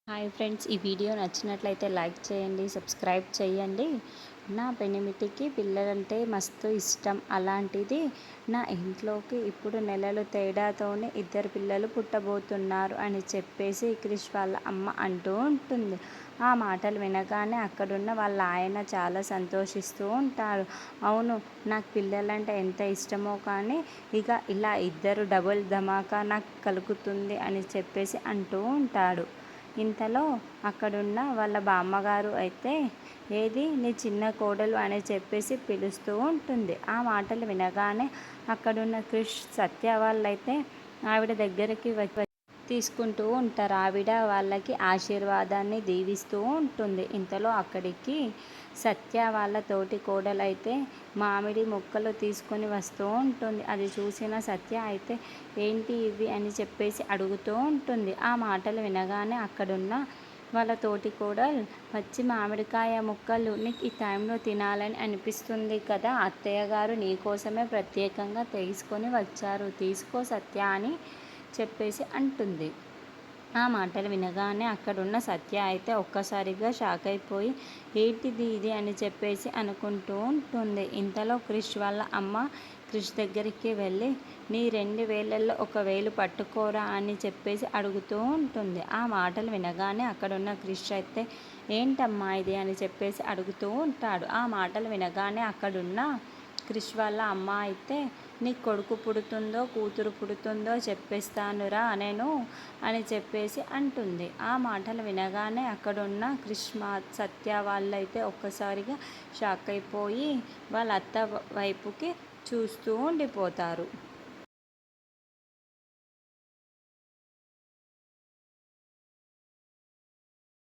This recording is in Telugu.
హాయ్ ఫ్రెండ్స్, ఈ వీడియో నచ్చినట్లయితే లైక్ చేయండి, సబ్స్క్రైబ్ చేయండి. నా పెనిమిటికి పిల్లలంటే మస్తు ఇష్టం. అలాంటిది నా ఇంట్లోకి ఇప్పుడు నెలలు తేడాతోనే ఇద్దరు పిల్లలు పుట్టబోతున్నారు అని చెప్పేసి క్రిష్ వాళ్ళ అమ్మ అంటూ ఉంటుంది. ఆ మాటలు వినగానే అక్కడున్న వాళ్ళ ఆయన చాలా సంతోషిస్తూ ఉంటారు. అవును, నాకు పిల్లలంటే ఎంత ఇష్టమో, కానీ ఇక ఇలా ఇద్దరు డబుల్ ధమాకా నాకు కలుగుతుంది అని చెప్పేసి అంటూ ఉంటాడు. ఇంతలో అక్కడున్న వాళ్ళ బామ్మగారు అయితే, ఏది నీ చిన్న కోడలు అని చెప్పేసి పిలుస్తూ ఉంటుంది. ఆ మాటలు వినగానే అక్కడున్న క్రిష్, సత్య వాళ్ళైతే ఆవిడ దగ్గరికి తీసుకుంటూ ఉంటారు. ఆవిడ వాళ్ళకి ఆశీర్వాదాన్ని దీవిస్తూ ఉంటుంది. ఇంతలో అక్కడికి సత్య వాళ్ళ తోటి కోడలైతే మామిడి ముక్కలు తీసుకొని వస్తూ ఉంటుంది. అది చూసిన సత్య అయితే ఏంటి ఇవి అని చెప్పేసి అడుగుతూ ఉంటుంది. ఆ మాటలు వినగానే అక్కడున్న వాళ్ళ తోటి కోడలు, పచ్చి మామిడికాయ ముక్కలు నీకు ఈ టైంలో తినాలని అనిపిస్తుంది కదా, అత్తయ్య గారు నీకోసమే ప్రత్యేకంగా తీసుకొని వచ్చారు, తీసుకో సత్య అని చెప్పేసి అంటుంది. ఆ మాటలు వినగానే అక్కడున్న సత్య అయితే ఒక్కసారిగా షాక్ అయిపోయి ఏంటిది ఇది అని చెప్పేసి అనుకుంటూ ఉంటుంది. ఇంతలో క్రిష్ వాళ్ళ అమ్మ క్రిష్ దగ్గరికి వెళ్ళి, నీ 2 వేళ్ళల్లో 1 వేలు పట్టుకోరా అని చెప్పేసి అడుగుతూ ఉంటుంది. ఆ మాటలు వినగానే అక్కడున్న క్రిష్ అయితే ఏంటమ్మా ఇది అని చెప్పేసి అడుగుతూ ఉంటాడు. ఆ మాటలు వినగానే అక్కడున్న క్రిష్ వాళ్ళ అమ్మ అయితే, నీకు కొడుకు పుడుతుందో కూతురు పుడుతుందో చెప్పేస్తానురా నేను అని చెప్పేసి అంటుంది. ఆ మాటలు వినగానే అక్కడున్న క్రిష్ సత్య వాళ్ళైతే ఒక్కసారిగా షాక్ అయిపోయి వాళ్ళ అత్త వైపుకి చూస్తూ ఉండిపోతారు.